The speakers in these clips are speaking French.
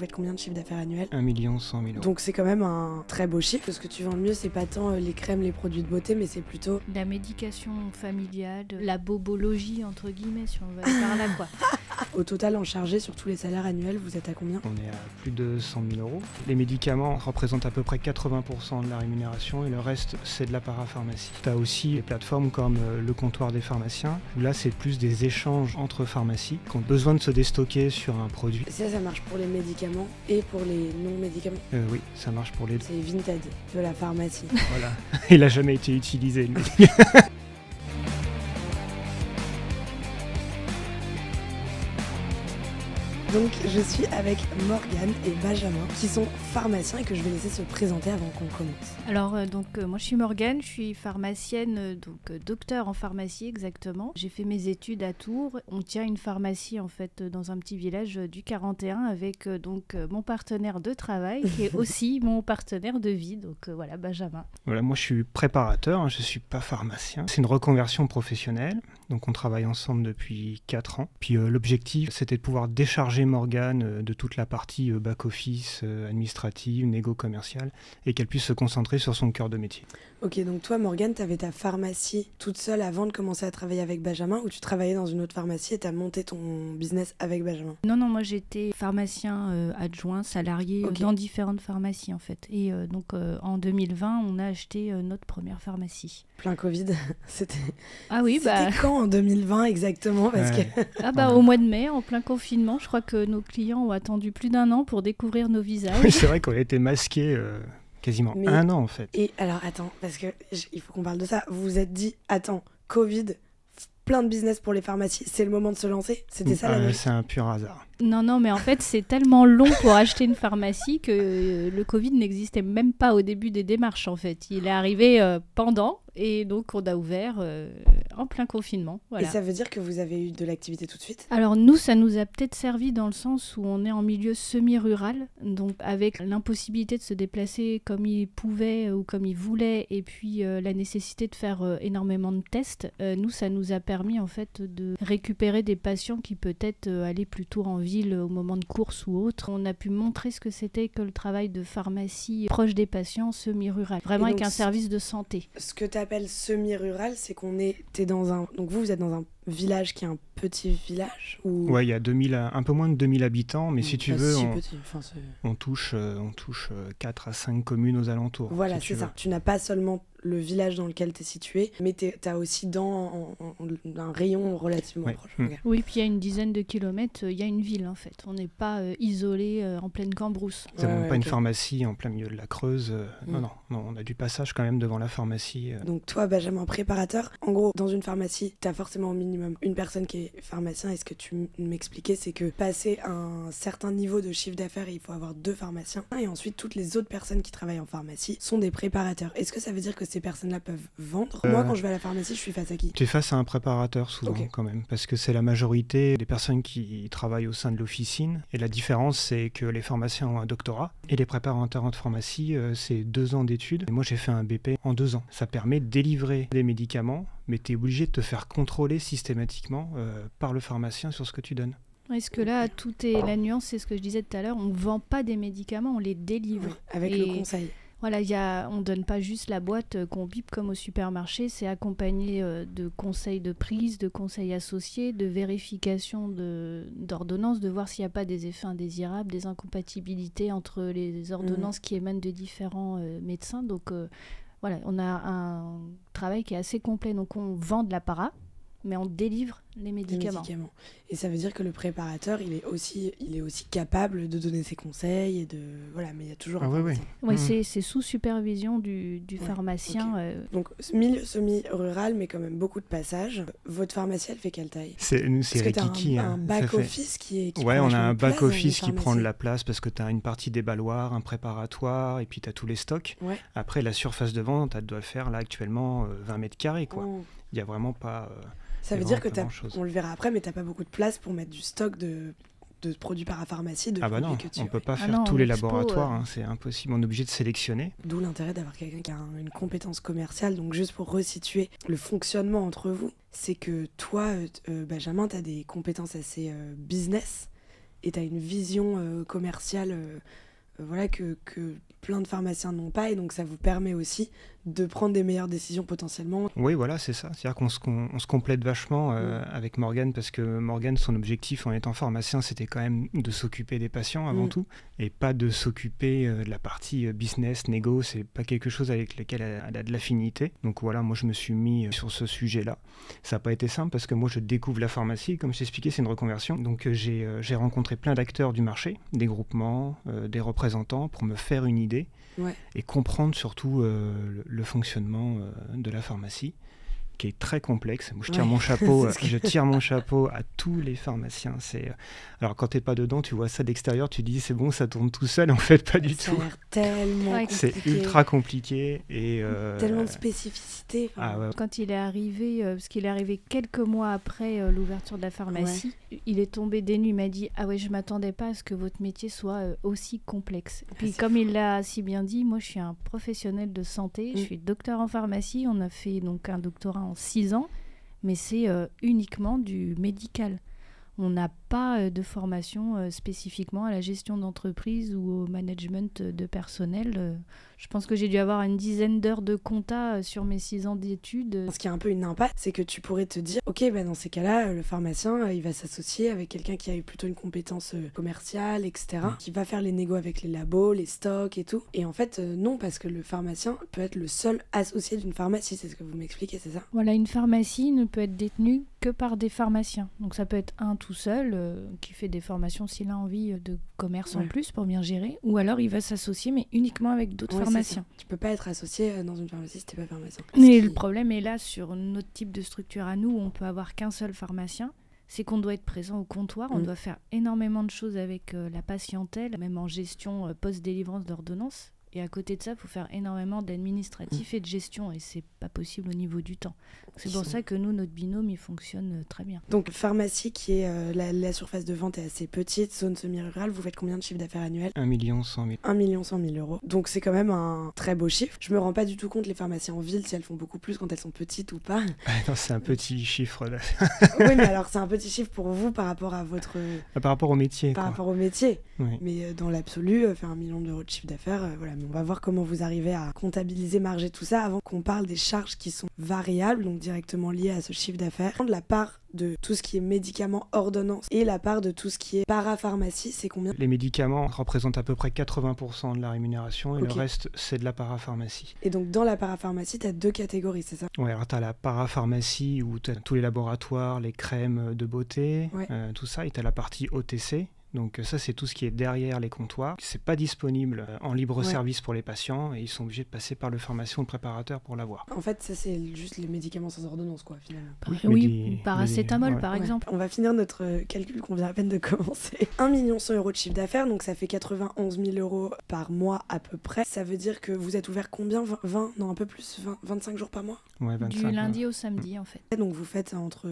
faites combien de chiffre d'affaires annuel? 1 100 000 €. Donc c'est quand même un très beau chiffre. Ce que tu vends le mieux, c'est pas tant les crèmes, les produits de beauté, mais c'est plutôt... La médication familiale, la bobologie, entre guillemets, si on va aller par là, quoi. Au total, en chargé sur tous les salaires annuels, vous êtes à combien? On est à plus de 100 000 €. Les médicaments représentent à peu près 80% de la rémunération et le reste, c'est de la parapharmacie. Tu as aussi des plateformes comme le comptoir des pharmaciens, où là, c'est plus des échanges entre pharmacies qui ont besoin de se déstocker sur un produit. Ça marche pour les médicaments et pour les non-médicaments. Oui, ça marche pour les deux. C'est Vinted de la pharmacie. Voilà. Il n'a jamais été utilisé, le Donc je suis avec Morgane et Benjamin qui sont pharmaciens et que je vais laisser se présenter avant qu'on commence. Alors moi je suis Morgane, je suis pharmacienne, docteur en pharmacie exactement. J'ai fait mes études à Tours. On tient une pharmacie en fait dans un petit village du 41 avec mon partenaire de travail qui est aussi mon partenaire de vie. Donc voilà, Benjamin. Voilà, moi je suis préparateur, hein, je ne suis pas pharmacien. C'est une reconversion professionnelle, donc on travaille ensemble depuis 4 ans. Puis l'objectif c'était de pouvoir décharger Morgane de toute la partie back-office, administrative, négo-commerciale, et qu'elle puisse se concentrer sur son cœur de métier. Ok, donc toi Morgane, tu avais ta pharmacie toute seule avant de commencer à travailler avec Benjamin, ou tu travaillais dans une autre pharmacie et tu as monté ton business avec Benjamin? Non, moi j'étais pharmacien adjoint, salarié dans différentes pharmacies en fait. Et en 2020, on a acheté notre première pharmacie. Plein Covid, c'était... Ah oui, c'était quand en 2020 exactement? Parce que... Au mois de mai, en plein confinement, je crois que nos clients ont attendu plus d'1 an pour découvrir nos visages. Oui, c'est vrai qu'on a été masqués quasiment 1 an en fait. Et alors attends, parce que il faut qu'on parle de ça. Vous vous êtes dit, attends, Covid, plein de business pour les pharmacies, c'est le moment de se lancer? C'était ça la logique? C'est un pur hasard. Non, mais en fait, c'est tellement long pour acheter une pharmacie que le Covid n'existait même pas au début des démarches, en fait. Il est arrivé pendant, et donc on a ouvert en plein confinement. Voilà. Et ça veut dire que vous avez eu de l'activité tout de suite? Alors nous, ça nous a peut-être servi dans le sens où on est en milieu semi-rural, donc avec l'impossibilité de se déplacer comme il pouvait ou comme il voulait, et puis la nécessité de faire énormément de tests. Nous, ça nous a permis en fait de récupérer des patients qui peut-être allaient plutôt en ville au moment de course ou autre. On a pu montrer ce que c'était que le travail de pharmacie proche des patients, semi-rural, vraiment donc, avec un service de santé. Ce que tu appelles semi-rural, c'est qu'on t'es dans un... Donc vous êtes dans un village qui est un petit village ou... Ouais, il y a un peu moins de 2000 habitants, mais si tu veux, on touche 4 à 5 communes aux alentours. Voilà, c'est ça. Tu n'as pas seulement le village dans lequel tu es situé, mais tu as aussi dans un rayon relativement proche. Okay. Oui, puis il y a une dizaine de kilomètres, il y a une ville en fait. On n'est pas isolé en pleine cambrousse. C'est pas une pharmacie en plein milieu de la Creuse. Non, on a du passage quand même devant la pharmacie. Donc toi, Benjamin, préparateur, en gros, dans une pharmacie, tu as forcément au minimum une personne qui est pharmacien. Et ce que tu m'expliquais, c'est que passer un certain niveau de chiffre d'affaires, il faut avoir 2 pharmaciens. Et ensuite, toutes les autres personnes qui travaillent en pharmacie sont des préparateurs. Est-ce que ça veut dire que ces personnes-là peuvent vendre? Moi, quand je vais à la pharmacie, je suis face à qui? Tu es face à un préparateur souvent quand même, parce que c'est la majorité des personnes qui travaillent au sein de l'officine. Et la différence, c'est que les pharmaciens ont un doctorat et les préparateurs en pharmacie, c'est 2 ans d'études. Et moi, j'ai fait un BP en 2 ans. Ça permet de délivrer des médicaments, mais tu es obligé de te faire contrôler systématiquement par le pharmacien sur ce que tu donnes. Est-ce que là, tout est la nuance, c'est ce que je disais tout à l'heure, on ne vend pas des médicaments, on les délivre. Oui, avec le conseil. Voilà, on ne donne pas juste la boîte qu'on bip comme au supermarché, c'est accompagné de conseils de prise, de conseils associés, de vérification d'ordonnances, de voir s'il n'y a pas des effets indésirables, des incompatibilités entre les ordonnances qui émanent de différents médecins. Donc voilà, on a un travail qui est assez complet. Donc on vend de la para, mais on délivre les médicaments. Et ça veut dire que le préparateur, il est aussi capable de donner ses conseils et de voilà, mais il y a toujours c'est sous supervision du pharmacien. Okay. Donc milieu semi-rural, mais quand même beaucoup de passages. Votre pharmacie, elle fait quelle taille? C'est Rikiki. Un back-office qui on a un back-office qui prend de la place parce que tu as une partie déballoir, un préparatoire, et puis tu as tous les stocks. Ouais. Après, la surface de vente, elle doit faire là actuellement 20 mètres carrés, quoi. Il n'y a vraiment pas... Ça veut dire que on le verra après, mais t'as pas beaucoup de place pour mettre du stock de produits parapharmacie, non, on peut pas faire tous les laboratoires, c'est impossible, on est obligé de sélectionner. D'où l'intérêt d'avoir quelqu'un qui a une compétence commerciale. Donc juste pour resituer le fonctionnement entre vous, c'est que toi, Benjamin, t'as des compétences assez business, et tu as une vision commerciale voilà, que plein de pharmaciens n'ont pas, et donc ça vous permet aussi de prendre des meilleures décisions potentiellement. Oui, voilà, c'est ça. C'est-à-dire qu'on se complète vachement avec Morgane, parce que Morgane, son objectif en étant pharmacien, c'était quand même de s'occuper des patients avant tout, et pas de s'occuper de la partie business, négo. C'est pas quelque chose avec lequel elle a de l'affinité. Donc voilà, moi je me suis mis sur ce sujet-là. Ça n'a pas été simple, parce que moi je découvre la pharmacie. Comme je t'ai expliqué, c'est une reconversion. Donc j'ai rencontré plein d'acteurs du marché, des groupements, des représentants, pour me faire une idée. Ouais. Et comprendre surtout le fonctionnement de la pharmacie, qui est très complexe. Moi, je tire mon chapeau à tous les pharmaciens. Alors, quand tu n'es pas dedans, tu vois ça d'extérieur, tu dis c'est bon, ça tourne tout seul. En fait, pas du tout. Ça a l'air tellement compliqué. C'est ultra compliqué. Et, tellement de spécificité. Quand il est arrivé, parce qu'il est arrivé quelques mois après l'ouverture de la pharmacie, il est tombé des nues. Il m'a dit « Ah ouais, je ne m'attendais pas à ce que votre métier soit aussi complexe. » Puis comme il l'a si bien dit, moi je suis un professionnel de santé, je suis docteur en pharmacie. On a fait donc un doctorat en 6 ans, mais c'est uniquement du médical. On n'a pas de formation spécifiquement à la gestion d'entreprise ou au management de personnel. Je pense que j'ai dû avoir une dizaine d'heures de compta sur mes 6 ans d'études. Ce qui est un peu une impasse, c'est que tu pourrais te dire, ok, bah dans ces cas-là, le pharmacien, il va s'associer avec quelqu'un qui a eu plutôt une compétence commerciale, etc., qui va faire les négos avec les labos, les stocks et tout. Et en fait, non, parce que le pharmacien peut être le seul associé d'une pharmacie, c'est ce que vous m'expliquez, c'est ça? Voilà, une pharmacie ne peut être détenue que par des pharmaciens. Donc ça peut être un tout seul qui fait des formations s'il a envie de commerce en plus pour bien gérer, ou alors il va s'associer mais uniquement avec d'autres pharmaciens. Tu peux pas être associé dans une pharmacie si t'es pas pharmacien. Mais le problème est là sur notre type de structure à nous, où on peut avoir qu'un seul pharmacien, c'est qu'on doit être présent au comptoir, on doit faire énormément de choses avec la patientèle, même en gestion post-délivrance d'ordonnance. Et à côté de ça, il faut faire énormément d'administratif et de gestion, et c'est pas possible au niveau du temps. C'est pour ça que nous, notre binôme, il fonctionne très bien. Donc pharmacie, qui est la surface de vente est assez petite, zone semi-rurale, vous faites combien de chiffre d'affaires annuel? 1 100 000. 1 100 000 euros. Donc c'est quand même un très beau chiffre. Je me rends pas du tout compte, les pharmacies en ville, si elles font beaucoup plus quand elles sont petites ou pas. Non, c'est un petit chiffre là. Oui, mais alors c'est un petit chiffre pour vous par rapport à votre... Par rapport au métier. Par rapport au métier. Oui. Mais dans l'absolu, faire 1 million d'euros de chiffre d'affaires, voilà. Mais on va voir comment vous arrivez à comptabiliser, marger tout ça avant qu'on parle des charges qui sont variables, donc directement liées à ce chiffre d'affaires. La part de tout ce qui est médicaments, ordonnances, et la part de tout ce qui est parapharmacie, c'est combien? Les médicaments représentent à peu près 80% de la rémunération, et le reste, c'est de la parapharmacie. Et donc dans la parapharmacie, tu as 2 catégories, c'est ça? Oui, alors tu as la parapharmacie où tu as tous les laboratoires, les crèmes de beauté, tout ça, et tu as la partie OTC. Donc ça, c'est tout ce qui est derrière les comptoirs. C'est pas disponible en libre service pour les patients, et ils sont obligés de passer par le pharmacien ou le préparateur pour l'avoir. En fait, ça, c'est juste les médicaments sans ordonnance, quoi, finalement. Oui, paracétamol, par exemple. On va finir notre calcul qu'on vient à peine de commencer. 1 100 000 euros de chiffre d'affaires, donc ça fait 91 000 euros par mois à peu près. Ça veut dire que vous êtes ouvert combien? 20, non, un peu plus, 25 jours par mois? Ouais, 25. Du lundi au samedi, en fait. Donc vous faites entre...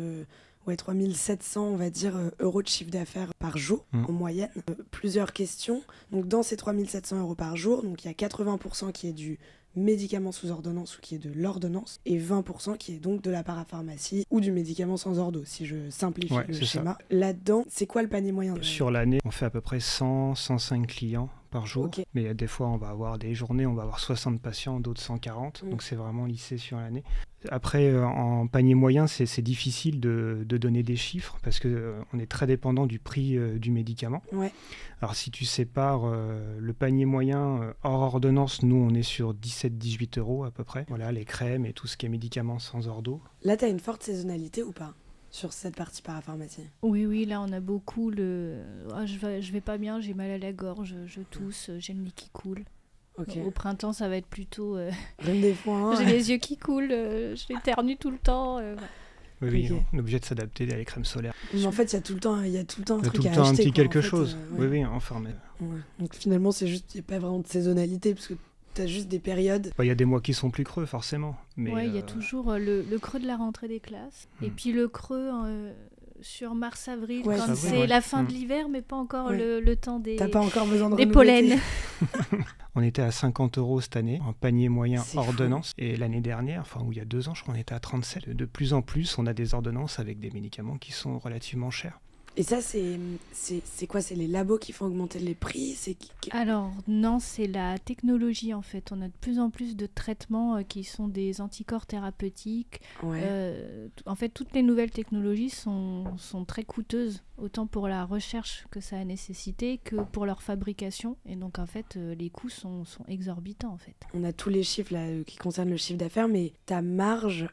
3 700, on va dire, euros de chiffre d'affaires par jour, en moyenne. Plusieurs questions. Donc, dans ces 3 700 euros par jour, donc il y a 80% qui est du médicament sous ordonnance ou qui est de l'ordonnance, et 20% qui est donc de la parapharmacie ou du médicament sans ordo, si je simplifie le schéma. Là-dedans, c'est quoi le panier moyen? Sur l'année, on fait à peu près 105 clients par jour. Mais des fois, on va avoir des journées, on va avoir 60 patients, d'autres 140. Donc, c'est vraiment lissé sur l'année. Après, en panier moyen, c'est difficile de donner des chiffres parce qu'on est très dépendant du prix du médicament. Alors, si tu sépares le panier moyen hors ordonnance, nous, on est sur 17-18 euros à peu près. Voilà, les crèmes et tout ce qui est médicaments sans ordo. Là, tu as une forte saisonnalité ou pas sur cette partie parapharmacie? Oui, là, on a beaucoup je vais pas bien, j'ai mal à la gorge, je tousse, j'ai le nez qui coule. Au printemps, ça va être plutôt... des foins. J'ai les yeux qui coulent, je l'éternue tout le temps. Oui, on est obligé de s'adapter à les crèmes solaires. Mais en fait, il y a tout le temps un truc à acheter. Il y a tout le temps un petit quelque chose. Oui, enfin. Donc finalement, c'est juste, il n'y a pas vraiment de saisonnalité, parce que tu as juste des périodes. Il y a des mois qui sont plus creux, forcément. Oui, il y a toujours le creux de la rentrée des classes, et puis le creux... sur mars-avril, quand c'est la fin de l'hiver, mais pas encore le temps des, t'as pas encore besoin de des pollens. On était à 50 euros cette année, en panier moyen ordonnance. Et l'année dernière, où il y a 2 ans, je crois, on était à 37. De plus en plus, on a des ordonnances avec des médicaments qui sont relativement chers. Et ça, c'est quoi? C'est les labos qui font augmenter les prix? Alors non, c'est la technologie en fait. On a de plus en plus de traitements qui sont des anticorps thérapeutiques. En fait, toutes les nouvelles technologies sont très coûteuses, autant pour la recherche que ça a nécessité que pour leur fabrication. Et donc en fait, les coûts sont exorbitants en fait. On a tous les chiffres là, qui concernent le chiffre d'affaires, mais ta marge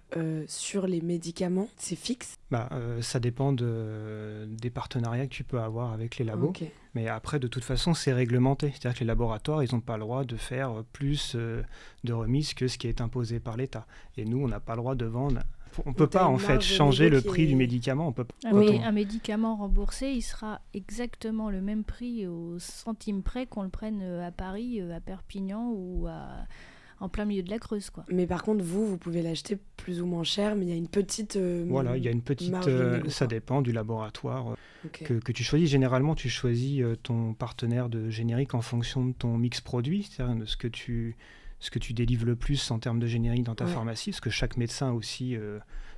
sur les médicaments, c'est fixe? Ça dépend des partenariats que tu peux avoir avec les labos. Okay. Mais après, de toute façon, c'est réglementé. C'est-à-dire que les laboratoires, ils n'ont pas le droit de faire plus de remises que ce qui est imposé par l'État. Et nous, on n'a pas le droit de vendre. On ne peut pas, en fait, changer le prix du médicament. Un médicament remboursé, il sera exactement le même prix au centime près qu'on le prenne à Paris, à Perpignan ou en plein milieu de la Creuse, quoi. Mais par contre, vous pouvez l'acheter plus ou moins cher, mais il y a une petite voilà, il y a une petite marge de négo, ça dépend du laboratoire que tu choisis. Généralement, tu choisis ton partenaire de générique en fonction de ton mix produit, c'est-à-dire de ce que tu délivres le plus en termes de générique dans ta pharmacie, parce que chaque médecin aussi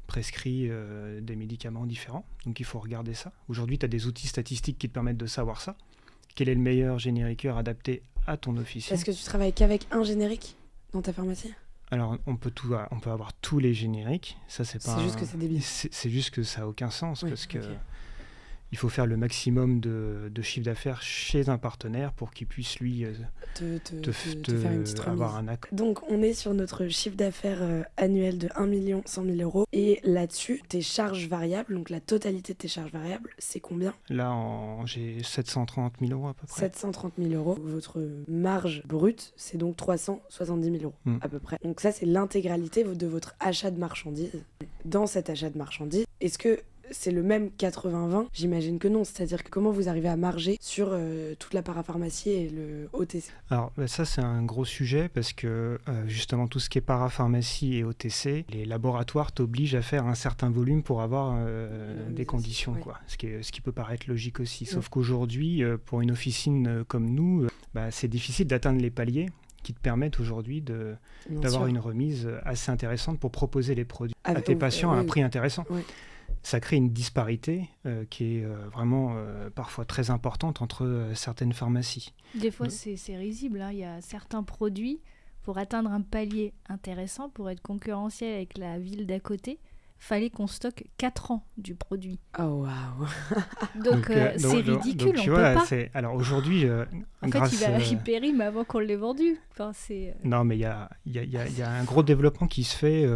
prescrit des médicaments différents. Donc il faut regarder ça. Aujourd'hui, tu as des outils statistiques qui te permettent de savoir ça. Quel est le meilleur génériqueur adapté à ton officine? Est-ce que tu travailles qu'avec un générique dans ta pharmacie? Alors, on peut avoir tous les génériques. Ça, c'est juste que c'est débile. C'est juste que ça n'a aucun sens, parce que il faut faire le maximum de chiffre d'affaires chez un partenaire pour qu'il puisse, lui, te faire une petite avoir un accord. Donc, on est sur notre chiffre d'affaires annuel de 1 100 000 €. Et là-dessus, tes charges variables, donc la totalité de tes charges variables, c'est combien? Là, j'ai 730 000 € à peu près. 730 000 €. Votre marge brute, c'est donc 370 000 € à peu près. Donc ça, c'est l'intégralité de votre achat de marchandises. Dans cet achat de marchandises, est-ce que c'est le même 80-20? J'imagine que non. C'est-à-dire que comment vous arrivez à marger sur toute la parapharmacie et le OTC? Alors ça, c'est un gros sujet parce que justement tout ce qui est parapharmacie et OTC, les laboratoires t'obligent à faire un certain volume pour avoir des conditions, quoi. Ce qui peut paraître logique aussi. Sauf qu'aujourd'hui, pour une officine comme nous, c'est difficile d'atteindre les paliers qui te permettent aujourd'hui d'avoir une remise assez intéressante pour proposer les produits à tes patients à un prix intéressant. Ça crée une disparité qui est vraiment parfois très importante entre certaines pharmacies. Des fois, c'est risible. Il y a certains produits, pour atteindre un palier intéressant, pour être concurrentiel avec la ville d'à côté, fallait qu'on stocke 4 ans du produit. Oh, waouh. Donc c'est ridicule, on peut pas. Alors aujourd'hui, en fait, il périme avant qu'on l'ait vendu. Enfin, non, mais il y a un gros développement qui se fait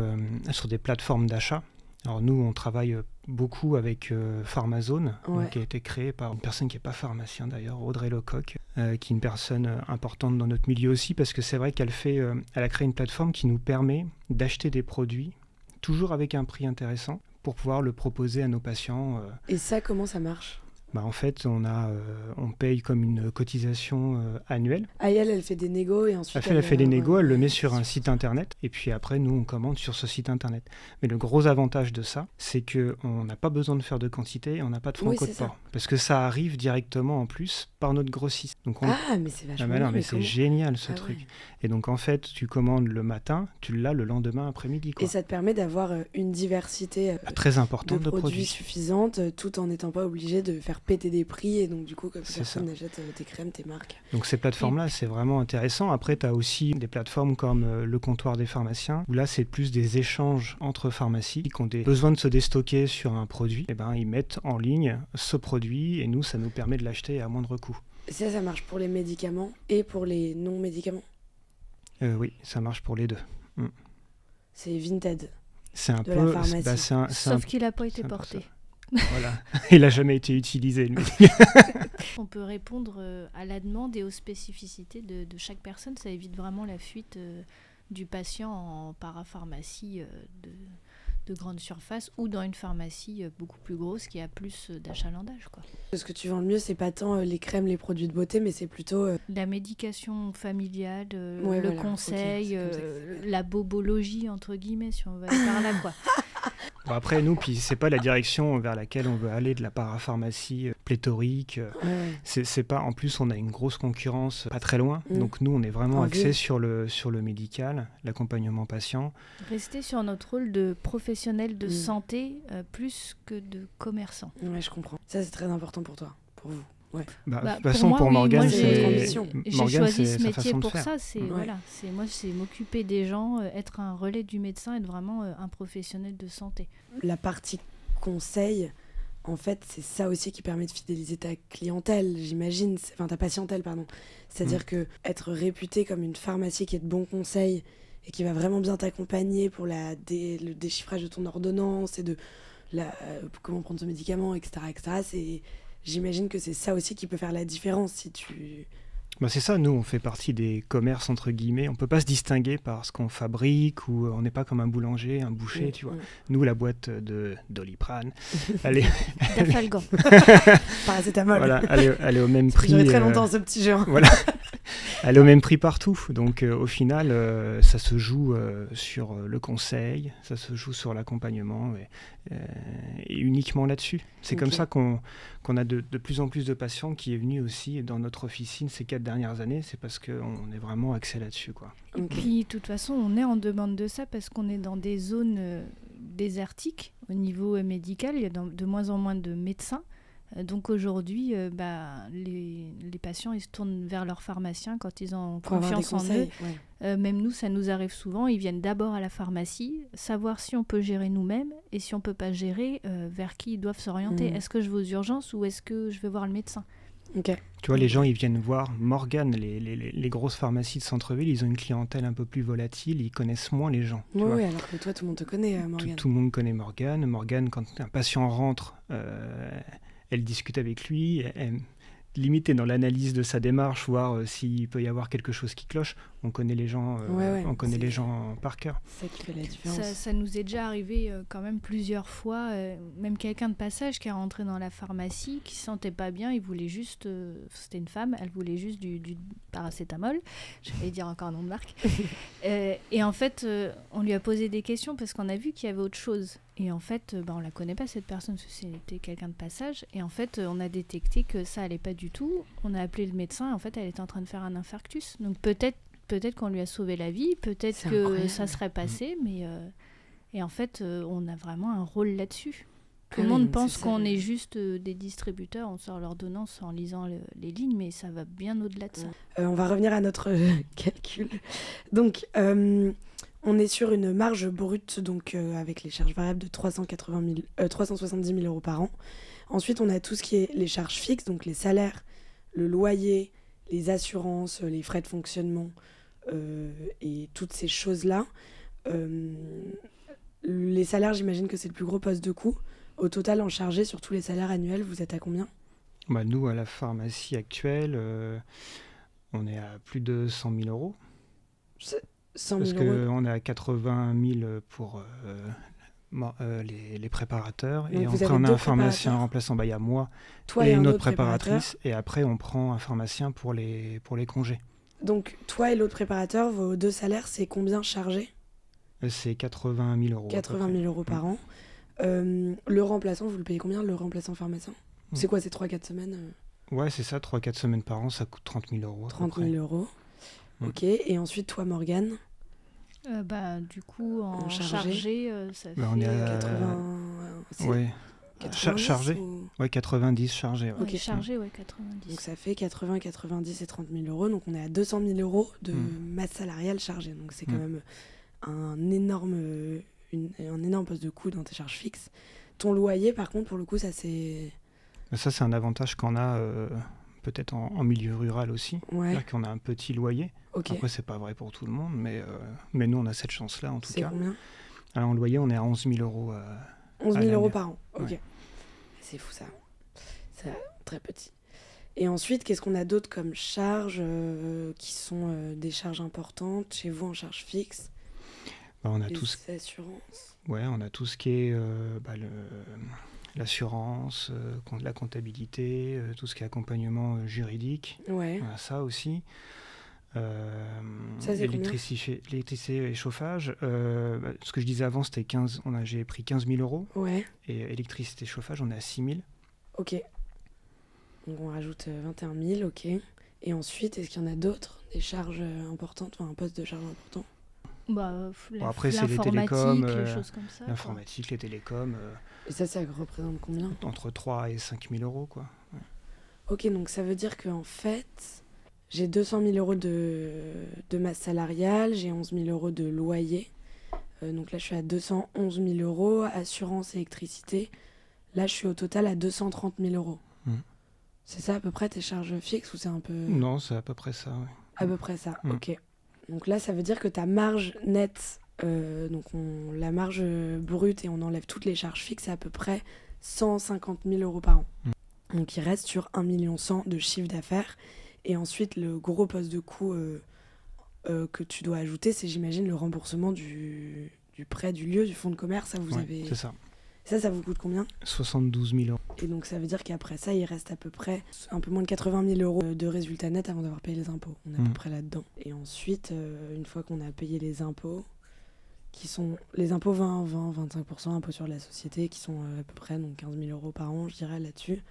sur des plateformes d'achat. Alors nous, on travaille beaucoup avec Pharmazone, qui a été créé par une personne qui n'est pas pharmacien d'ailleurs, Audrey Lecoq, qui est une personne importante dans notre milieu aussi, parce que c'est vrai qu'elle a créé une plateforme qui nous permet d'acheter des produits, toujours avec un prix intéressant, pour pouvoir le proposer à nos patients. Et ça, comment ça marche ? En fait, on paye comme une cotisation annuelle. Elle fait des négos et ensuite... Elle fait des négos, elle le met sur un site internet et puis après, nous, on commande sur ce site internet. Mais le gros avantage de ça, c'est qu'on n'a pas besoin de faire de quantité, on n'a pas de franco de port. Parce que ça arrive directement en plus par notre grossiste. Donc mais c'est vachement bien. C'est génial ce truc. Ouais. Et donc en fait, tu commandes le matin, tu l'as le lendemain après-midi, quoi. Et ça te permet d'avoir une diversité très importante de produits suffisante, tout en n'étant pas obligé de faire péter des prix, et donc du coup comme personne n'achète tes crèmes, tes marques. Donc ces plateformes-là, c'est vraiment intéressant. Après, tu as aussi des plateformes comme le comptoir des pharmaciens, où là, c'est plus des échanges entre pharmacies qui ont besoin de se déstocker sur un produit. Et ils mettent en ligne ce produit et nous, ça nous permet de l'acheter à moindre coût. Ça marche pour les médicaments et pour les non-médicaments? Oui, ça marche pour les deux. C'est Vinted. C'est un de peu... la pharmacie. Sauf qu'il n'a pas été porté. Voilà, il n'a jamais été utilisé, lui. On peut répondre à la demande et aux spécificités de chaque personne. Ça évite vraiment la fuite du patient en parapharmacie de grande surface ou dans une pharmacie beaucoup plus grosse qui a plus d'achalandage, quoi. Ce que tu vends le mieux, c'est pas tant les crèmes, les produits de beauté, mais c'est plutôt... La médication familiale, conseil, la bobologie, entre guillemets, si on va aller par là, quoi. Bon, après, nous, puis c'est pas la direction vers laquelle on veut aller de la parapharmacie pléthorique. C'est pas. En plus, on a une grosse concurrence pas très loin. Donc nous, on est vraiment axé sur le médical, l'accompagnement patient. Rester sur notre rôle de professionnel de santé plus que de commerçant. Ouais, je comprends. Ça, c'est très important pour toi, pour vous. Ouais. De toute façon, pour Morgane, c'est notre ambition. J'ai choisi ce métier pour ça. Ouais. C'est m'occuper des gens, être un relais du médecin, être vraiment un professionnel de santé. La partie conseil, en fait, c'est ça aussi qui permet de fidéliser ta clientèle, j'imagine. Enfin, ta patientèle, pardon. C'est-à-dire que être réputé comme une pharmacie qui est de bons conseils et qui va vraiment bien t'accompagner pour le déchiffrage de ton ordonnance et de comment prendre ce médicament, etc., j'imagine que c'est ça aussi qui peut faire la différence si tu... C'est ça, nous on fait partie des commerces entre guillemets, on peut pas se distinguer par ce qu'on fabrique ou on n'est pas comme un boulanger, un boucher, tu vois. Nous la boîte de Doliprane, elle est... D'Afalgan. Paracétamol. Voilà, elle est au même prix. J'aurais très longtemps ce petit jeu. Voilà. Elle est au même prix partout, donc au final ça se joue sur le conseil, ça se joue sur l'accompagnement et uniquement là-dessus. C'est comme ça qu'on a de plus en plus de patients qui est venu aussi dans notre officine ces 4 dernières années, c'est parce qu'on est vraiment axé là-dessus, quoi. Et puis de toute façon on est en demande de ça parce qu'on est dans des zones désertiques au niveau médical, il y a de moins en moins de médecins. Donc aujourd'hui, les patients ils se tournent vers leur pharmacien quand ils ont confiance en eux. Ouais. Même nous, ça nous arrive souvent. Ils viennent d'abord à la pharmacie, savoir si on peut gérer nous-mêmes et si on ne peut pas gérer, vers qui ils doivent s'orienter. Est-ce que je vais aux urgences ou est-ce que je vais voir le médecin ? Okay. Tu vois, les gens, ils viennent voir Morgane, les grosses pharmacies de centre-ville, ils ont une clientèle un peu plus volatile, ils connaissent moins les gens. Oui, alors que toi, tout le monde te connaît, Morgane. Tout le monde connaît Morgane. Morgane, quand un patient rentre, elle discute avec lui, elle limite dans l'analyse de sa démarche, voir s'il peut y avoir quelque chose qui cloche. On connaît les gens, on connaît les gens par cœur. C'est ça qui fait la différence. Ça nous est déjà arrivé quand même plusieurs fois, même quelqu'un de passage qui est rentré dans la pharmacie, qui se sentait pas bien, il voulait juste, c'était une femme, elle voulait juste du paracétamol, je vais dire encore un nom de marque, et en fait on lui a posé des questions parce qu'on a vu qu'il y avait autre chose. Et en fait, on la connaît pas cette personne, parce que c'était quelqu'un de passage. Et en fait, on a détecté que ça allait pas du tout. On a appelé le médecin. Et en fait, elle était en train de faire un infarctus. Donc peut-être qu'on lui a sauvé la vie. Peut-être que incroyable. Ça serait passé. Mais et en fait, on a vraiment un rôle là-dessus. Tout le monde pense qu'on est juste des distributeurs. On sort l'ordonnance en lisant les lignes, mais ça va bien au-delà de ça. On va revenir à notre calcul. Donc. On est sur une marge brute, donc avec les charges variables de 370 000 euros par an. Ensuite, on a tout ce qui est les charges fixes, donc les salaires, le loyer, les assurances, les frais de fonctionnement et toutes ces choses-là. Les salaires, j'imagine que c'est le plus gros poste de coût. Au total, en chargé sur tous les salaires annuels, vous êtes à combien ? Nous, à la pharmacie actuelle, on est à plus de 100 000 euros. 100 000 Parce qu'on est à 80 000 pour les préparateurs. Donc et après, on a un pharmacien remplaçant. Il y a moi et une autre préparatrice. Et après, on prend un pharmacien pour les congés. Donc, toi et l'autre préparateur, vos 2 salaires, c'est combien chargés ? C'est 80 000 euros. 80 000 euros par an. Le remplaçant, vous le payez combien, le remplaçant pharmacien ? C'est quoi, c'est 3-4 semaines Ouais, c'est ça, 3-4 semaines par an, ça coûte 30 000 euros. 30 000 euros. Ok, et ensuite toi Morgane du coup en chargé, ça fait on est à 80... Ouais. 90 chargé ou... Ouais, 90 chargé. Ouais. Ok, chargé, ouais, 90. Donc ça fait 80, 90 et 30 000 euros. Donc on est à 200 000 euros de masse salariale chargée. Donc c'est quand même un énorme poste de coût dans tes charges fixes. Ton loyer, par contre, pour le coup, ça c'est... Ça, c'est un avantage qu'on a... peut-être en milieu rural aussi, c'est-à-dire qu'on a un petit loyer. Okay. Après, c'est pas vrai pour tout le monde, mais nous, on a cette chance-là, en tout cas. C'est combien ? Alors, en loyer, on est à 11 000 euros. 11 000 euros par an, ok. Ouais. C'est fou, ça. C'est très petit. Et ensuite, qu'est-ce qu'on a d'autre comme charges qui sont des charges importantes chez vous en charges fixes ? On a les assurances. Ouais, on a tout ce qui est... l'assurance, la comptabilité, tout ce qui est accompagnement juridique, ouais. on a ça aussi. L'électricité et chauffage. Ce que je disais avant, c'était j'ai pris 15 000 euros. Ouais. Et électricité et chauffage, on est à 6 000. Ok. Donc on rajoute 21 000, ok. Et ensuite, est-ce qu'il y en a d'autres, des charges importantes, un poste de charge important? Après, c'est les télécoms, les choses comme ça. L'informatique, les télécoms. Et ça représente combien? Entre 3 et 5 000 euros, quoi. Ouais. Ok, donc ça veut dire qu'en fait, j'ai 200 000 euros de masse salariale, j'ai 11 000 euros de loyer. Donc là, je suis à 211 000 euros, assurance, électricité. Là, je suis au total à 230 000 euros. C'est ça à peu près tes charges fixes ou c'est un peu... Non, c'est à peu près ça, oui. À peu près ça, ok. Donc là, ça veut dire que ta marge nette, la marge brute et on enlève toutes les charges fixes, c'est à peu près 150 000 euros par an. Donc il reste sur 1,1 million de chiffre d'affaires. Et ensuite, le gros poste de coût que tu dois ajouter, c'est, j'imagine, le remboursement du prêt du lieu, du fonds de commerce. Ça, c'est ça. Ça vous coûte combien? 72 000 euros. Et donc ça veut dire qu'après ça, il reste à peu près un peu moins de 80 000 euros de résultats nets avant d'avoir payé les impôts. On est à peu près là-dedans. Et ensuite, une fois qu'on a payé les impôts, qui sont les impôts 25% impôts sur la société, qui sont à peu près donc 15 000 euros par an, je dirais, là-dessus.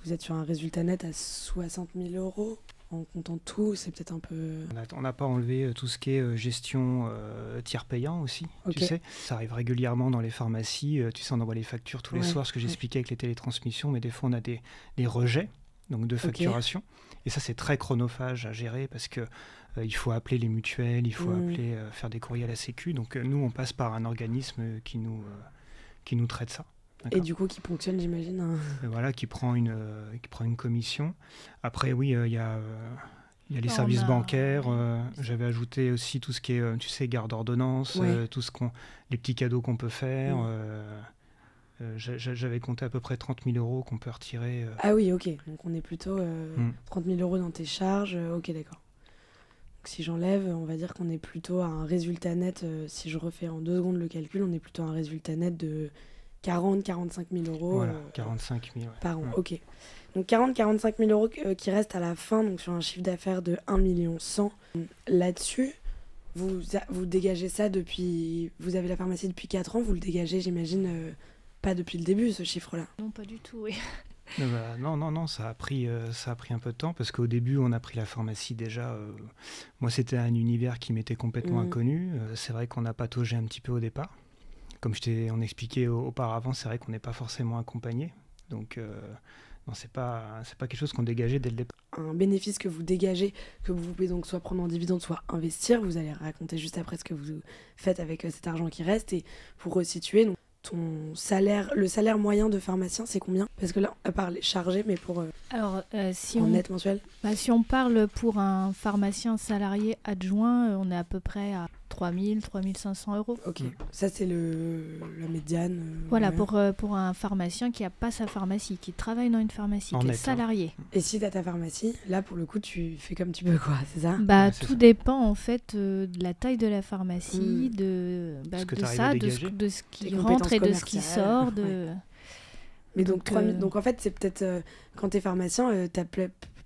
Vous êtes sur un résultat net à 60 000 euros. En comptant tout, c'est peut-être un peu... On n'a pas enlevé tout ce qui est gestion tiers payant aussi, tu sais. Ça arrive régulièrement dans les pharmacies. Tu sais, on envoie les factures tous les soirs, ce que j'expliquais avec les télétransmissions, mais des fois, on a des rejets donc de facturation. Et ça, c'est très chronophage à gérer parce que il faut appeler les mutuelles, il faut faire des courriers à la Sécu. Donc, nous, on passe par un organisme qui nous traite ça. Et du coup, qui ponctionne, j'imagine. Voilà, qui prend une commission. Après, oui, il y a les services bancaires. J'avais ajouté aussi tout ce qui est, tu sais, garde d'ordonnance, les petits cadeaux qu'on peut faire. J'avais compté à peu près 30 000 euros qu'on peut retirer. Ah oui, ok. Donc on est plutôt 30 000 euros dans tes charges. Ok, d'accord. Donc si j'enlève, on va dire qu'on est plutôt à un résultat net. Si je refais en 2 secondes le calcul, on est plutôt à un résultat net de 40-45 000 euros. Voilà, 45 000 par an, ok. Donc 40-45 000 euros qui restent à la fin, donc sur un chiffre d'affaires de 1,1 million. Là-dessus, vous dégagez ça depuis... Vous avez la pharmacie depuis 4 ans, vous le dégagez, j'imagine, pas depuis le début, ce chiffre-là. Non, pas du tout, oui. Non, ça a pris un peu de temps parce qu'au début, on a pris la pharmacie déjà. Moi, c'était un univers qui m'était complètement inconnu. C'est vrai qu'on a pataugé un petit peu au départ. Comme on expliquait auparavant, c'est vrai qu'on n'est pas forcément accompagné. Donc, non, c'est pas quelque chose qu'on dégageait dès le départ. Un bénéfice que vous dégagez, que vous pouvez donc soit prendre en dividende, soit investir. Vous allez raconter juste après ce que vous faites avec cet argent qui reste. Et pour resituer, donc, ton salaire, le salaire moyen de pharmacien, c'est combien? Parce que là, à part les chargés, mais pour net mensuel. Si on parle pour un pharmacien salarié adjoint, on est à peu près à 3 000, 3 500 euros. Ok, ça c'est la médiane. Voilà, pour un pharmacien qui n'a pas sa pharmacie, qui travaille dans une pharmacie, qui est salarié. Et si tu as ta pharmacie, là pour le coup tu fais comme tu peux, quoi, c'est ça? Tout dépend en fait de la taille de la pharmacie, de ce qui rentre et de ce qui sort. Mais donc en fait c'est peut-être quand t'es pharmacien, t'as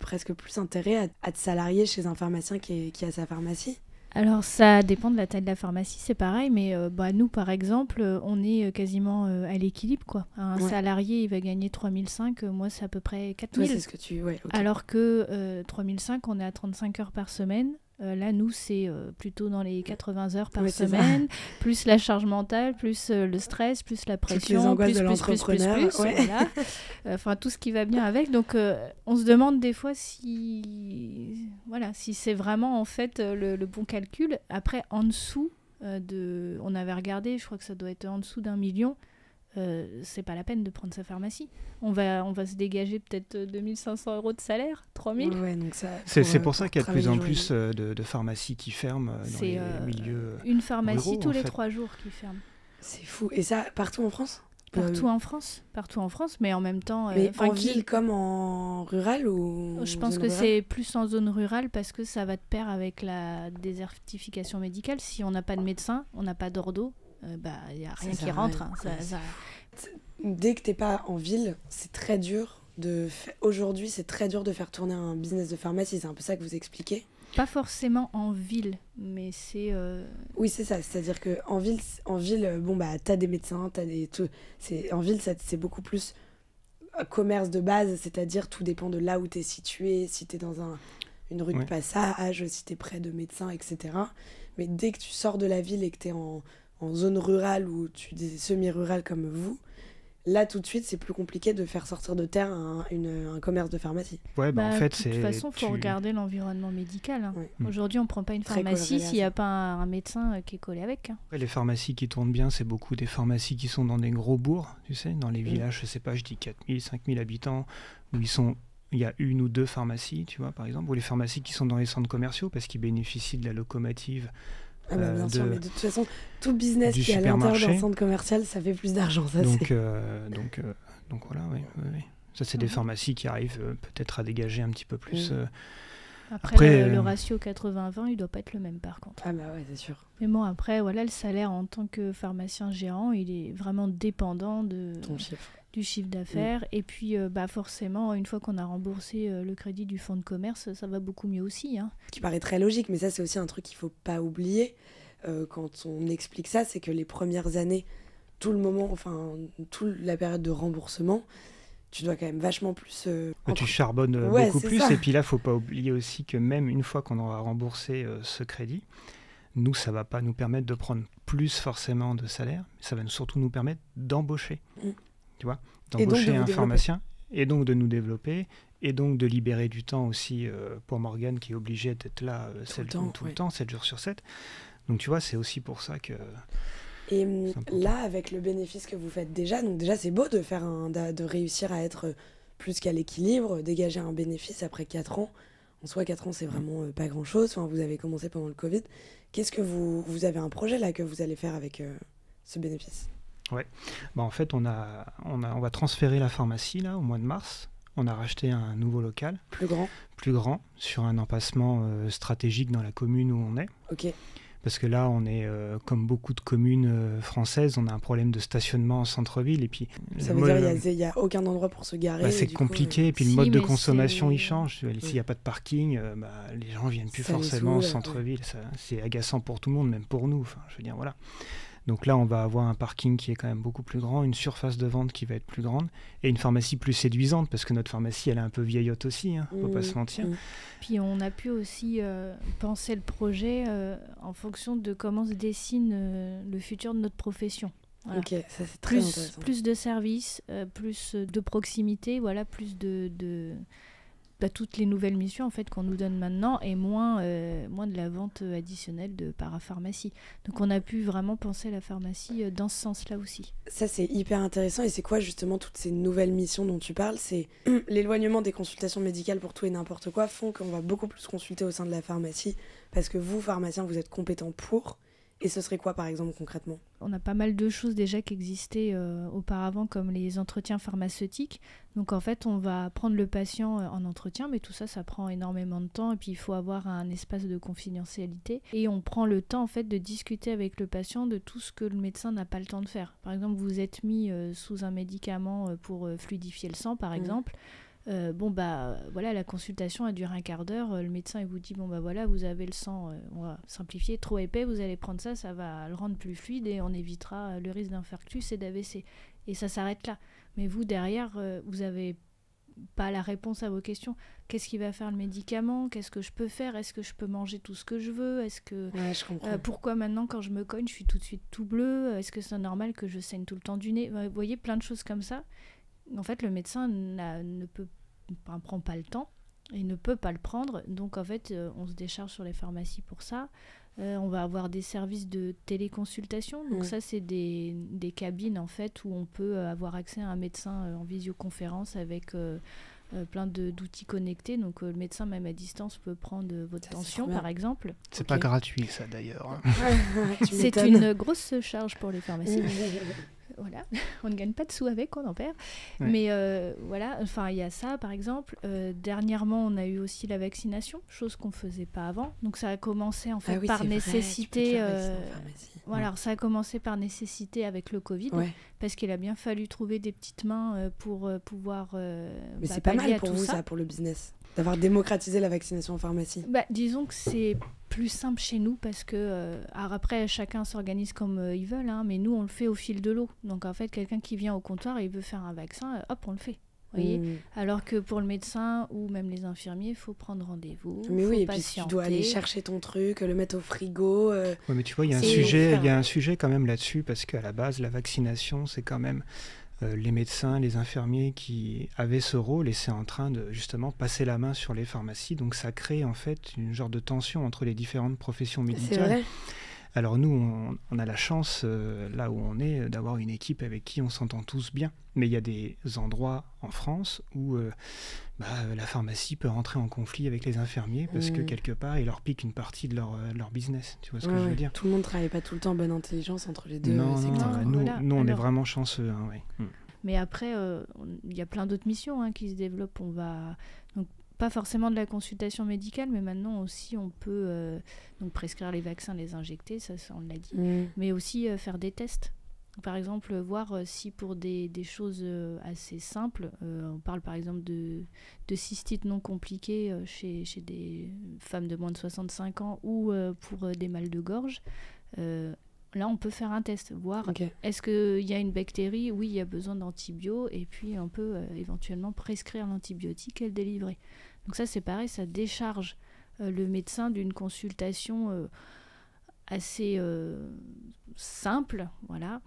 presque plus intérêt à te salarier chez un pharmacien qui a sa pharmacie. Alors ça dépend de la taille de la pharmacie, c'est pareil, mais nous par exemple, on est quasiment à l'équilibre, quoi. Un salarié, il va gagner 3 500, moi c'est à peu près 4 000. C'est ce que tu... okay. Alors que 3 500, on est à 35 heures par semaine. Là, nous, c'est plutôt dans les 80 heures par semaine, plus la charge mentale, plus le stress, plus la pression, plus voilà. Enfin, tout ce qui va bien avec. Donc, on se demande des fois si c'est vraiment, en fait, le bon calcul. Après, en dessous, on avait regardé, je crois que ça doit être en dessous d'1 million. C'est pas la peine de prendre sa pharmacie. On va se dégager peut-être 2 500 euros de salaire, 3 000. Ouais, donc c'est pour ça qu'il y a de plus en plus de pharmacies qui ferment dans les milieux une pharmacie ruraux, tous les 3 jours qui ferme. C'est fou. Et ça, partout en France? Partout en France, mais en même temps... Mais en ville comme en rural ou... Je pense que c'est plus en zone rurale parce que ça va de pair avec la désertification médicale. Si on n'a pas de médecin, on n'a pas d'ordo, il n'y a rien qui rentre. Hein. Dès que t'es pas en ville, c'est très dur Aujourd'hui, c'est très dur de faire tourner un business de pharmacie, c'est un peu ça que vous expliquez? Pas forcément en ville, mais c'est... Oui, c'est ça. C'est-à-dire qu'en ville, t'as des médecins, en ville, c'est beaucoup plus un commerce de base, c'est-à-dire tout dépend de là où tu es situé, si tu es dans une rue de passage, si tu es près de médecins, etc. Mais dès que tu sors de la ville et que tu es en zone rurale ou des semi-rurales comme vous, là, tout de suite, c'est plus compliqué de faire sortir de terre un commerce de pharmacie. Ouais, en fait, de toute façon, il faut regarder l'environnement médical. Hein. Ouais. Aujourd'hui, on ne prend pas une pharmacie s'il n'y a pas un médecin qui est collé avec. Hein. Ouais, les pharmacies qui tournent bien, c'est beaucoup des pharmacies qui sont dans des gros bourgs, tu sais, dans les villages, je sais pas, je dis 4000, 5000 habitants, où il y a une ou deux pharmacies, tu vois, par exemple, ou les pharmacies qui sont dans les centres commerciaux parce qu'ils bénéficient de la locomotive. Bien sûr, mais de toute façon, tout business qui est à l'intérieur d'un centre commercial, ça fait plus d'argent. Donc voilà, oui. Ça, c'est des pharmacies qui arrivent peut-être à dégager un petit peu plus. Après le ratio 80-20, il doit pas être le même par contre. Ah bah ouais, c'est sûr. Mais bon, après, voilà, le salaire en tant que pharmacien gérant, il est vraiment dépendant du chiffre d'affaires. Et puis, forcément, une fois qu'on a remboursé le crédit du fonds de commerce, ça va beaucoup mieux aussi. Hein. Ce qui paraît très logique, mais ça, c'est aussi un truc qu'il faut pas oublier quand on explique ça, c'est que les premières années, toute la période de remboursement, tu dois quand même vachement plus... Tu charbonnes beaucoup plus. Ça. Et puis là, faut pas oublier aussi que même une fois qu'on aura remboursé ce crédit, nous, ça va pas nous permettre de prendre plus forcément de salaire, mais ça va surtout nous permettre d'embaucher. Tu vois, d'embaucher un pharmacien et donc de nous développer et donc de libérer du temps aussi pour Morgane qui est obligée d'être là tout le temps, 7 jours sur 7. Donc tu vois, c'est aussi pour ça que... Et là, avec le bénéfice que vous faites déjà, donc déjà c'est beau de faire de réussir à être plus qu'à l'équilibre, dégager un bénéfice après 4 ans. En soi, 4 ans, c'est vraiment pas grand-chose. Enfin, vous avez commencé pendant le Covid. Qu'est-ce que vous avez un projet là que vous allez faire avec ce bénéfice? Ouais, en fait, on va transférer la pharmacie là au mois de mars. On a racheté un nouveau local. Plus grand, sur un emplacement stratégique dans la commune où on est. Ok. Parce que là, on est, comme beaucoup de communes françaises, on a un problème de stationnement en centre-ville. Et puis, ça veut dire qu'il n'y a aucun endroit pour se garer. C'est compliqué. Et puis le mode de consommation, il change. S'il n'y a pas de parking, les gens ne viennent plus forcément au centre-ville. C'est agaçant pour tout le monde, même pour nous. Enfin, je veux dire, voilà. Donc là, on va avoir un parking qui est quand même beaucoup plus grand, une surface de vente qui va être plus grande et une pharmacie plus séduisante parce que notre pharmacie, elle est un peu vieillotte aussi, faut pas se mentir. Puis on a pu aussi penser le projet en fonction de comment se dessine le futur de notre profession. Voilà. Ok, ça c'est très intéressant. Plus de services, plus de proximité, voilà, plus de toutes les nouvelles missions en fait qu'on nous donne maintenant et moins de la vente additionnelle de parapharmacie. Donc on a pu vraiment penser la pharmacie dans ce sens-là aussi. Ça c'est hyper intéressant et c'est quoi justement toutes ces nouvelles missions dont tu parles? C'est l'éloignement des consultations médicales pour tout et n'importe quoi font qu'on va beaucoup plus consulter au sein de la pharmacie parce que vous, pharmaciens, vous êtes compétents pour. Et ce serait quoi, par exemple, concrètement? On a pas mal de choses déjà qui existaient auparavant, comme les entretiens pharmaceutiques. Donc, en fait, on va prendre le patient en entretien, mais tout ça, ça prend énormément de temps. Et puis, il faut avoir un espace de confidentialité. Et on prend le temps, en fait, de discuter avec le patient de tout ce que le médecin n'a pas le temps de faire. Par exemple, vous êtes mis sous un médicament pour fluidifier le sang, par exemple. Voilà, la consultation a duré un quart d'heure, le médecin il vous dit voilà, vous avez le sang, on va simplifier, trop épais, vous allez prendre ça, ça va le rendre plus fluide et on évitera le risque d'infarctus et d'AVC, et ça s'arrête là. Mais vous derrière, vous n'avez pas la réponse à vos questions. Qu'est-ce qui va faire le médicament? Qu'est-ce que je peux faire? Est-ce que je peux manger tout ce que je veux? Je comprends. Pourquoi maintenant quand je me cogne je suis tout de suite tout bleu? Est-ce que c'est normal que je saigne tout le temps du nez? Vous voyez, plein de choses comme ça. En fait, le médecin prend pas le temps et ne peut pas le prendre. Donc, en fait, on se décharge sur les pharmacies pour ça. On va avoir des services de téléconsultation. Donc, ça, c'est des cabines, en fait, où on peut avoir accès à un médecin en visioconférence avec plein d'outils connectés. Donc, le médecin, même à distance, peut prendre votre tension, par exemple. C'est pas gratuit, ça, d'ailleurs. C'est une grosse charge pour les pharmacies. voilà, on ne gagne pas de sous avec, on en perd. Ouais. Mais voilà, enfin il y a ça par exemple. Dernièrement, on a eu aussi la vaccination, chose qu'on faisait pas avant. Donc ça a commencé en fait par nécessité. Voilà, alors ça a commencé par nécessité avec le Covid, parce qu'il a bien fallu trouver des petites mains pour pouvoir. Mais c'est pas mal pour vous ça, pour le business, d'avoir démocratisé la vaccination en pharmacie. Disons que c'est plus simple chez nous parce que alors après chacun s'organise comme ils veulent, hein, mais nous on le fait au fil de l'eau. Donc en fait quelqu'un qui vient au comptoir et il veut faire un vaccin, hop on le fait. Voyez, alors que pour le médecin ou même les infirmiers, il faut prendre rendez-vous. Mais oui, et puis tu dois aller chercher ton truc, le mettre au frigo. Ouais, mais tu vois, il y a un sujet quand même là-dessus, parce qu'à la base, la vaccination, c'est quand même les médecins, les infirmiers qui avaient ce rôle, et c'est en train de justement passer la main sur les pharmacies. Donc ça crée en fait une genre de tension entre les différentes professions médicales. C'est vrai. Alors nous, on a la chance, là où on est, d'avoir une équipe avec qui on s'entend tous bien. Mais il y a des endroits en France où la pharmacie peut rentrer en conflit avec les infirmiers parce que quelque part, ils leur piquent une partie de leur business. Tu vois ce que je veux dire ? Tout le monde ne travaille pas tout le temps en bonne intelligence entre les deux secteurs. Nous, on est vraiment chanceux. Hein, ouais. Mais après, il y a plein d'autres missions qui se développent. Donc, pas forcément de la consultation médicale, mais maintenant aussi on peut donc prescrire les vaccins, les injecter, ça on l'a dit, mais aussi faire des tests. Par exemple, voir si pour des choses assez simples, on parle par exemple de cystite non compliquée chez des femmes de moins de 65 ans ou pour des mal de gorge, là on peut faire un test, voir est-ce qu'il y a une bactérie, oui il y a besoin d'antibio, et puis on peut éventuellement prescrire l'antibiotique et le délivrer. Donc ça c'est pareil, ça décharge le médecin d'une consultation assez simple, voilà,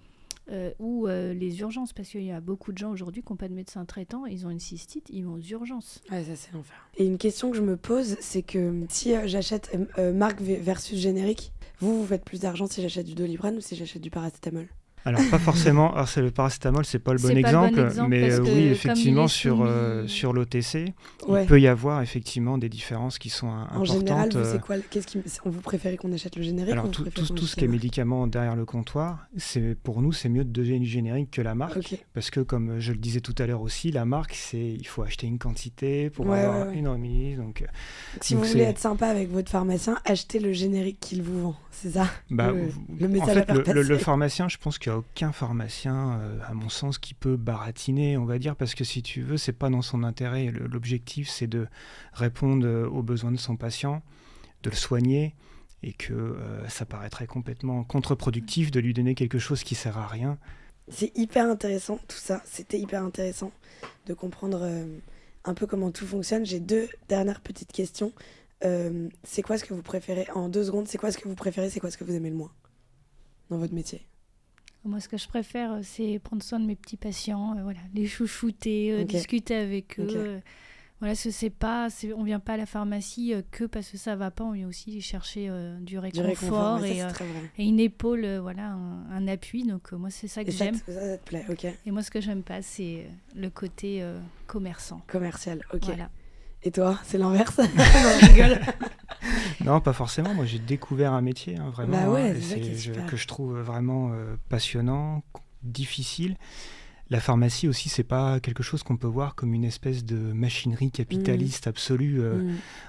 ou les urgences, parce qu'il y a beaucoup de gens aujourd'hui qui n'ont pas de médecin traitant, ils ont une cystite, ils vont aux urgences. Ouais, ça c'est l'enfer. Et une question que je me pose, c'est que si j'achète marque versus générique, vous faites plus d'argent si j'achète du Doliprane ou si j'achète du paracétamol ? Alors pas forcément, alors le paracétamol c'est pas le bon exemple, mais oui effectivement sur l'OTC, il peut y avoir effectivement des différences qui sont importantes. En général, c'est quoi, vous préférez qu'on achète le générique? Alors tout ce qui est médicaments derrière le comptoir, pour nous c'est mieux de donner du générique que la marque, parce que comme je le disais tout à l'heure aussi, la marque il faut acheter une quantité pour avoir une remise. Donc si vous voulez être sympa avec votre pharmacien, achetez le générique qu'il vous vend, c'est ça le message en fait, le pharmacien, je pense qu'il n'y a aucun pharmacien, à mon sens, qui peut baratiner, on va dire, parce que si tu veux, c'est pas dans son intérêt. L'objectif, c'est de répondre aux besoins de son patient, de le soigner, et que ça paraîtrait complètement contre-productif de lui donner quelque chose qui sert à rien. C'est hyper intéressant, tout ça. C'était hyper intéressant de comprendre un peu comment tout fonctionne. J'ai 2 dernières petites questions. C'est quoi ce que vous préférez, en 2 secondes, c'est quoi ce que vous préférez, c'est quoi ce que vous aimez le moins dans votre métier? Moi, ce que je préfère, c'est prendre soin de mes petits patients, les chouchouter, discuter avec eux. Voilà, on vient pas à la pharmacie que parce que ça va pas, on vient aussi les chercher du réconfort et une épaule, un appui. Donc moi, c'est ça que j'aime. Ça te plaît, ok. Et moi, ce que j'aime pas, c'est le côté commerçant. Commercial, ok. Voilà. Et toi, c'est l'inverse? Non, je rigole. Non, pas forcément. Moi, j'ai découvert un métier, vraiment, que je trouve vraiment passionnant, difficile. La pharmacie aussi, c'est pas quelque chose qu'on peut voir comme une espèce de machinerie capitaliste absolue.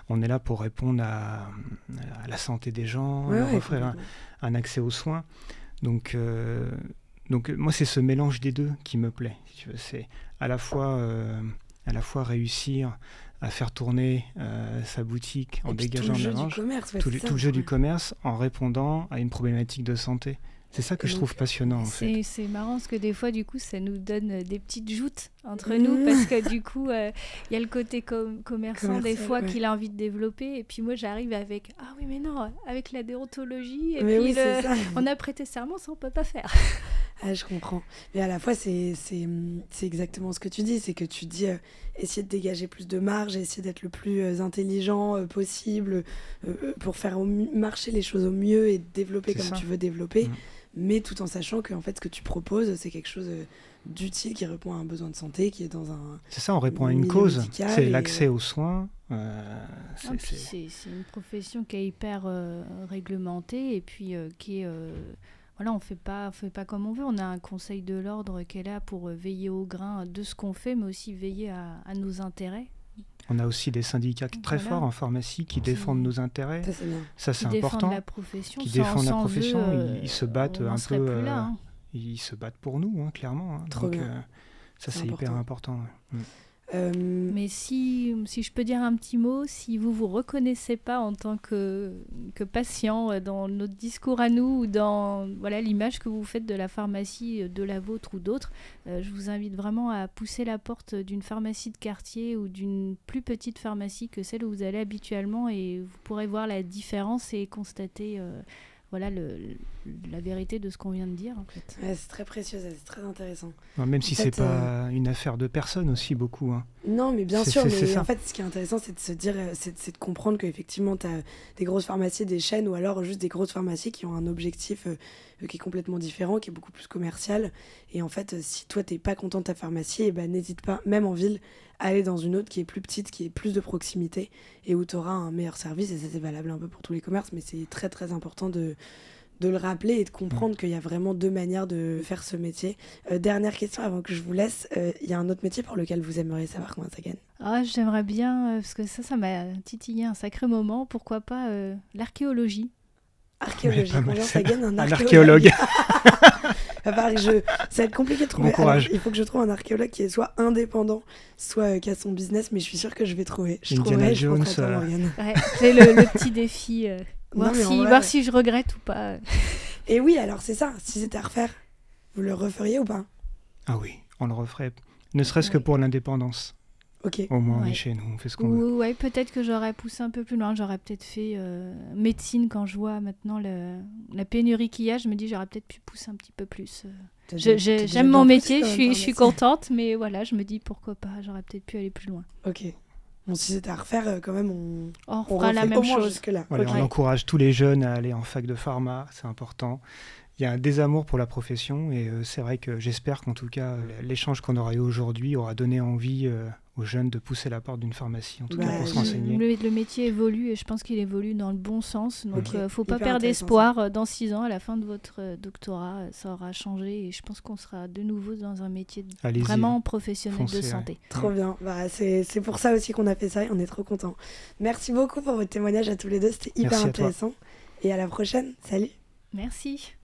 On est là pour répondre à la santé des gens, leur offrir un accès aux soins. Donc moi, c'est ce mélange des deux qui me plaît. Si tu veux. C'est à la fois réussir à faire tourner sa boutique en dégageant de la marge, tout le jeu du commerce en répondant à une problématique de santé. C'est ça que je trouve passionnant, en fait. C'est marrant parce que des fois, du coup, ça nous donne des petites joutes entre nous parce que du coup, il y a le côté commerçant des fois qu'il a envie de développer. Et puis moi, j'arrive avec « Ah oui, mais non, avec la déontologie. » Et puis on a prêté serment, ça, on peut pas faire. Ah, je comprends. Mais à la fois, c'est exactement ce que tu dis. C'est que tu dis essayer de dégager plus de marge, essayer d'être le plus intelligent possible pour faire marcher les choses au mieux et développer comme tu veux développer. Mais tout en sachant que en fait, ce que tu proposes, c'est quelque chose d'utile qui répond à un besoin de santé, qui est dans un... C'est ça, on répond à une cause. C'est l'accès aux soins. C'est une profession qui est hyper réglementée et puis qui est... Voilà, on fait pas comme on veut. On a un conseil de l'ordre qui est là pour veiller au grain de ce qu'on fait, mais aussi veiller à nos intérêts. On a aussi des syndicats très forts en pharmacie qui défendent nos intérêts. Ça, c'est important. La profession, qui défendent la profession. Ils se battent un peu. Ils se battent pour nous, clairement. Trop Donc, bien. ça, c'est hyper important. Mais si je peux dire un petit mot, si vous vous reconnaissez pas en tant que patient dans notre discours à nous ou dans l'image que vous faites de la pharmacie, de la vôtre ou d'autres, je vous invite vraiment à pousser la porte d'une pharmacie de quartier ou d'une plus petite pharmacie que celle où vous allez habituellement, et vous pourrez voir la différence et constater la vérité de ce qu'on vient de dire, en fait. Ouais, c'est très précieux, c'est très intéressant. Même si c'est pas une affaire de personne aussi, beaucoup. Non, mais bien sûr, mais en fait, ce qui est intéressant, c'est de se dire, c'est de comprendre qu'effectivement, tu as des grosses pharmacies, des chaînes, ou alors juste des grosses pharmacies qui ont un objectif qui est complètement différent, qui est beaucoup plus commercial. Et en fait, si toi, t'es pas content de ta pharmacie, n'hésite pas, même en ville, à aller dans une autre qui est plus petite, qui est plus de proximité, et où tu auras un meilleur service. Et ça, c'est valable un peu pour tous les commerces, mais c'est très, très important de le rappeler et de comprendre qu'il y a vraiment deux manières de faire ce métier. Dernière question avant que je vous laisse, il y a un autre métier pour lequel vous aimeriez savoir comment ça gagne? J'aimerais bien, parce que ça m'a titillé un sacré moment, pourquoi pas l'archéologie. Archéologie, combien ça gagne un archéologue? Ça va être compliqué de trouver. Alors, il faut que je trouve un archéologue qui est soit indépendant, soit qui a son business, mais je suis sûre que je vais trouver. Je trouverai, je penserai à toi, Morgane. Ouais, c'est le petit défi. Voir si je regrette ou pas. Et oui, alors c'est ça. Si c'était à refaire, vous le referiez ou pas? Ah oui, on le referait. Ne serait-ce que pour l'indépendance. Ok. Au moins, on est chez nous, on fait ce qu'on veut. Ouais, peut-être que j'aurais poussé un peu plus loin. J'aurais peut-être fait médecine quand je vois maintenant la pénurie qu'il y a. Je me dis j'aurais peut-être pu pousser un petit peu plus. J'aime mon métier, je suis contente, mais voilà, je me dis pourquoi pas. J'aurais peut-être pu aller plus loin. Ok. Bon, si c'était à refaire, quand même, on fera la même chose jusque-là. Voilà, on encourage tous les jeunes à aller en fac de pharma, c'est important. Il y a un désamour pour la profession et c'est vrai que j'espère qu'en tout cas, l'échange qu'on aura eu aujourd'hui aura donné envie aux jeunes de pousser la porte d'une pharmacie, en tout cas pour se renseigner. Le métier évolue et je pense qu'il évolue dans le bon sens. Donc, il ne faut pas perdre espoir. Dans 6 ans, à la fin de votre doctorat, ça aura changé et je pense qu'on sera de nouveau dans un métier vraiment professionnel de santé. Ouais. Trop bien. C'est pour ça aussi qu'on a fait ça et on est trop contents. Merci beaucoup pour votre témoignage à tous les deux. C'était hyper intéressant. Et à la prochaine. Salut. Merci.